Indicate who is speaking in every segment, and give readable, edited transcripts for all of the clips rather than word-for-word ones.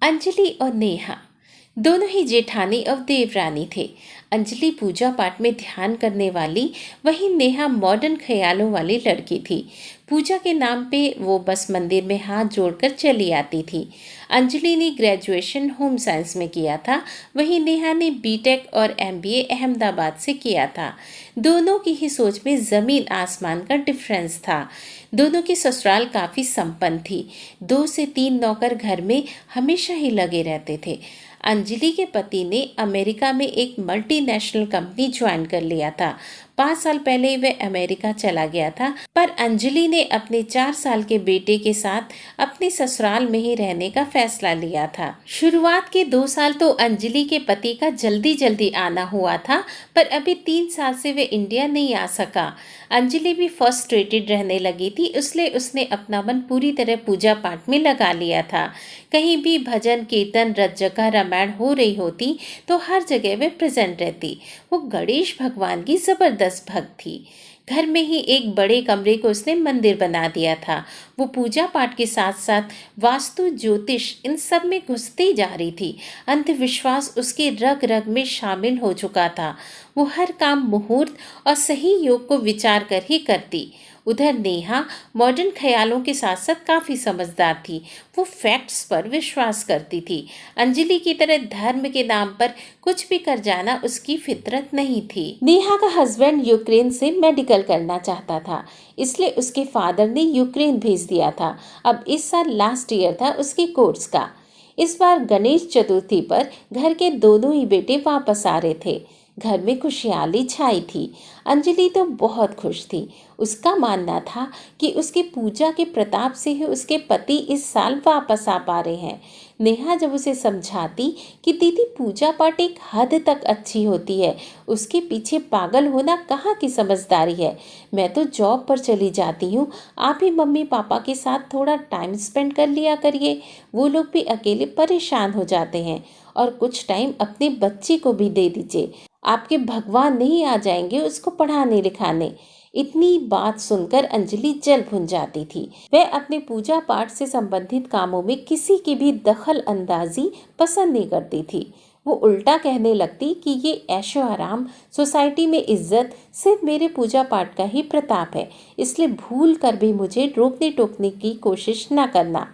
Speaker 1: अंजलि और नेहा दोनों ही जेठानी और देवरानी थे। अंजलि पूजा पाठ में ध्यान करने वाली, वहीं नेहा मॉडर्न ख्यालों वाली लड़की थी। पूजा के नाम पे वो बस मंदिर में हाथ जोड़कर चली आती थी। अंजलि ने ग्रेजुएशन होम साइंस में किया था, वहीं नेहा ने बीटेक और एमबीए अहमदाबाद से किया था। दोनों की ही सोच में ज़मीन आसमान का डिफरेंस था। दोनों की ससुराल काफ़ी संपन्न थी। 2 से 3 नौकर घर में हमेशा ही लगे रहते थे। अंजलि के पति ने अमेरिका में एक मल्टीनेशनल कंपनी ज्वाइन कर लिया था। 5 साल पहले वह अमेरिका चला गया था, पर अंजलि ने अपने 4 साल के बेटे के साथ अपने ससुराल में ही रहने का फैसला लिया था। शुरुआत के 2 साल तो अंजलि के पति का जल्दी जल्दी आना हुआ था, पर अभी 3 साल से वे इंडिया नहीं आ सका। अंजलि भी फ्रस्ट्रेटेड रहने लगी थी, इसलिए उसने अपना मन पूरी तरह पूजा पाठ में लगा लिया था। कहीं भी भजन कीर्तन रत जगह रामायण हो रही होती तो हर जगह वे प्रेजेंट रहती। वो गणेश भगवान की जबरदस्त भक्त थी। घर में ही एक बड़े कमरे को उसने मंदिर बना दिया था। वो पूजा पाठ के साथ साथ वास्तु ज्योतिष इन सब में घुसती जा रही थी। अंधविश्वास उसके रग रग में शामिल हो चुका था। वो हर काम मुहूर्त और सही योग को विचार कर ही करती। उधर नेहा मॉडर्न ख्यालों के साथ साथ काफ़ी समझदार थी। वो फैक्ट्स पर विश्वास करती थी। अंजलि की तरह धर्म के नाम पर कुछ भी कर जाना उसकी फितरत नहीं थी। नेहा का हस्बैंड यूक्रेन से मेडिकल करना चाहता था, इसलिए उसके फादर ने यूक्रेन भेज दिया था। अब इस साल लास्ट ईयर था उसके कोर्स का। इस बार गणेश चतुर्थी पर घर के दोनों ही बेटे वापस आ रहे थे। घर में खुशहाली छाई थी। अंजलि तो बहुत खुश थी। उसका मानना था कि उसकी पूजा के प्रताप से ही उसके पति इस साल वापस आ पा रहे हैं। नेहा जब उसे समझाती कि दीदी पूजा पाठ एक हद तक अच्छी होती है, उसके पीछे पागल होना कहाँ की समझदारी है। मैं तो जॉब पर चली जाती हूँ, आप ही मम्मी पापा के साथ थोड़ा टाइम स्पेंड कर लिया करिए। वो लोग भी अकेले परेशान हो जाते हैं, और कुछ टाइम अपने बच्चे को भी दे दीजिए। आपके भगवान नहीं आ जाएंगे उसको पढ़ाने लिखाने। इतनी बात सुनकर अंजलि जल भुन जाती थी। वह अपने पूजा पाठ से संबंधित कामों में किसी की भी दखल अंदाजी पसंद नहीं करती थी। वो उल्टा कहने लगती कि ये ऐशो आराम, सोसाइटी में इज्जत सिर्फ मेरे पूजा पाठ का ही प्रताप है, इसलिए भूल कर भी मुझे रोकने टोकने की कोशिश न करना।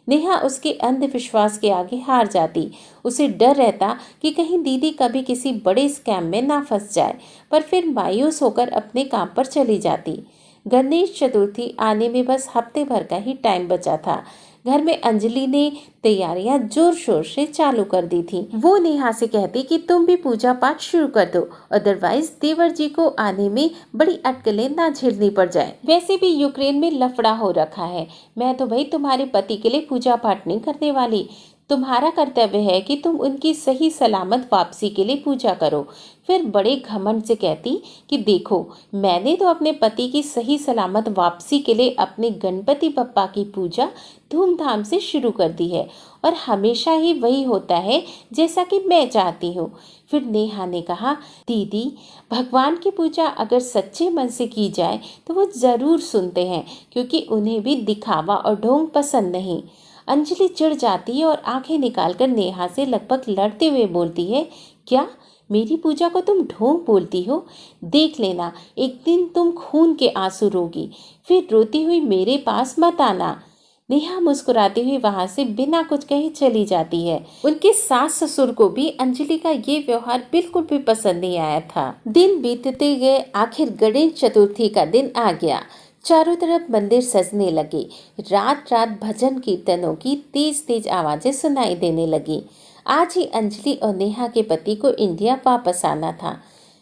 Speaker 1: नेहा उसके अंधविश्वास के आगे हार जाती। उसे डर रहता कि कहीं दीदी कभी किसी बड़े स्कैम में ना फंस जाए, पर फिर मायूस होकर अपने काम पर चली जाती। गणेश चतुर्थी आने में बस हफ्ते भर का ही टाइम बचा था। घर में अंजलि ने तैयारियां जोर शोर से चालू कर दी थी। वो नेहा से कहती कि तुम भी पूजा पाठ शुरू कर दो, अदरवाइज देवर जी को आने में बड़ी अटकलें ना झेलनी पड़ जाए। वैसे भी यूक्रेन में लफड़ा हो रखा है। मैं तो भाई तुम्हारे पति के लिए पूजा पाठ नहीं करने वाली। तुम्हारा कर्तव्य है कि तुम उनकी सही सलामत वापसी के लिए पूजा करो। फिर बड़े घमंड से कहती कि देखो, मैंने तो अपने पति की सही सलामत वापसी के लिए अपने गणपति बप्पा की पूजा धूमधाम से शुरू कर दी है, और हमेशा ही वही होता है जैसा कि मैं चाहती हूँ। फिर नेहा ने कहा, दीदी, भगवान की पूजा अगर सच्चे मन से की जाए तो वो ज़रूर सुनते हैं, क्योंकि उन्हें भी दिखावा और ढोंग पसंद नहीं। अंजलि चिढ़ जाती है और आंखें निकालकर नेहा से लगभग लड़ते हुए बोलती है, क्या मेरी पूजा को तुम ढोंग बोलती हो? देख लेना, एक दिन तुम खून के आंसू रोगी, फिर रोती हुई मेरे पास मत आना। नेहा मुस्कुराती हुई वहां से बिना कुछ कहे चली जाती है। उनके सास ससुर को भी अंजलि का ये व्यवहार बिल्कुल भी पसंद नहीं आया था। दिन बीतते गए, आखिर गणेश चतुर्थी का दिन आ गया। चारों तरफ मंदिर सजने लगे। रात रात भजन कीर्तनों की तेज तेज आवाजें सुनाई देने लगी। आज ही अंजलि और नेहा के पति को इंडिया वापस आना था।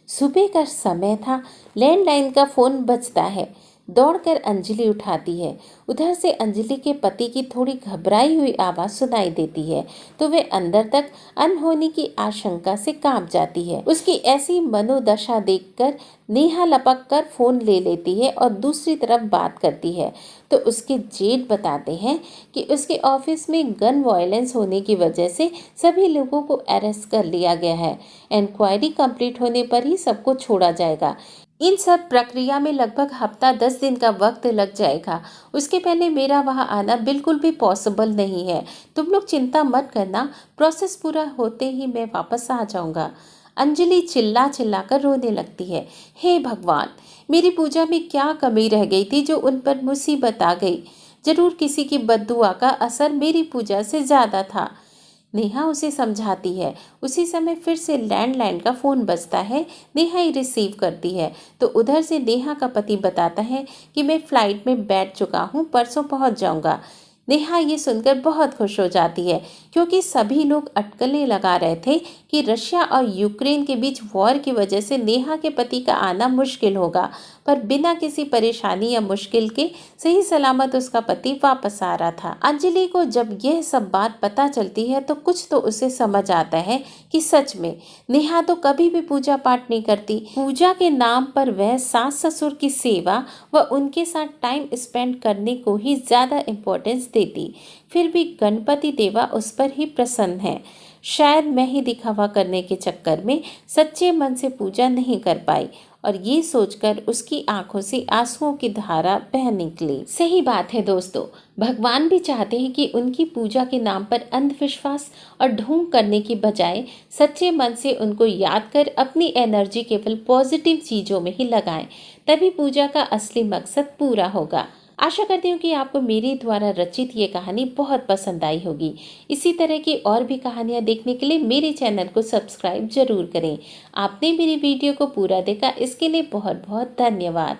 Speaker 1: सुबह का समय था। लैंडलाइन का फोन बजता है। दौड़कर अंजलि उठाती है। उधर से अंजलि के पति की थोड़ी घबराई हुई आवाज़ सुनाई देती है, तो वे अंदर तक अनहोनी की आशंका से कांप जाती है। उसकी ऐसी मनोदशा देखकर नेहा लपक कर फोन ले लेती है और दूसरी तरफ बात करती है, तो उसके जेठ बताते हैं कि उसके ऑफिस में गन वायलेंस होने की वजह से सभी लोगों को अरेस्ट कर लिया गया है। इंक्वायरी कंप्लीट होने पर ही सबको छोड़ा जाएगा। इन सब प्रक्रिया में लगभग हफ्ता 10 दिन का वक्त लग जाएगा। उसके पहले मेरा वहाँ आना बिल्कुल भी पॉसिबल नहीं है। तुम लोग चिंता मत करना, प्रोसेस पूरा होते ही मैं वापस आ जाऊंगा। अंजलि चिल्ला चिल्ला कर रोने लगती है। हे भगवान, मेरी पूजा में क्या कमी रह गई थी जो उन पर मुसीबत आ गई। जरूर किसी की बद्दुआ का असर मेरी पूजा से ज़्यादा था। नेहा उसे समझाती है। उसी समय फिर से लैंडलाइन का फ़ोन बजता है। नेहा ही रिसीव करती है तो उधर से नेहा का पति बताता है कि मैं फ़्लाइट में बैठ चुका हूँ, परसों पहुँच जाऊँगा। नेहा ये सुनकर बहुत खुश हो जाती है क्योंकि सभी लोग अटकलें लगा रहे थे कि रशिया और यूक्रेन के बीच वॉर की वजह से नेहा के पति का आना मुश्किल होगा, पर बिना किसी परेशानी या मुश्किल के सही सलामत उसका पति वापस आ रहा था। अंजलि को जब यह सब बात पता चलती है तो कुछ तो उसे समझ आता है कि सच में नेहा तो कभी भी पूजा पाठ नहीं करती। पूजा के नाम पर वह सास ससुर की सेवा व उनके साथ टाइम स्पेंड करने को ही ज़्यादा इम्पोर्टेंस देती। फिर भी गणपति देवा उस पर ही प्रसन्न है। शायद मैं ही दिखावा करने के चक्कर में सच्चे मन से पूजा नहीं कर पाई, और ये सोचकर उसकी आंखों से आंसुओं की धारा बह निकली। सही बात है दोस्तों, भगवान भी चाहते हैं कि उनकी पूजा के नाम पर अंधविश्वास और ढोंग करने की बजाय सच्चे मन से उनको याद कर अपनी एनर्जी केवल पॉजिटिव चीज़ों में ही लगाएं, तभी पूजा का असली मकसद पूरा होगा। आशा करती हूँ कि आपको मेरी द्वारा रचित ये कहानी बहुत पसंद आई होगी। इसी तरह की और भी कहानियाँ देखने के लिए मेरे चैनल को सब्सक्राइब जरूर करें। आपने मेरी वीडियो को पूरा देखा, इसके लिए बहुत बहुत धन्यवाद।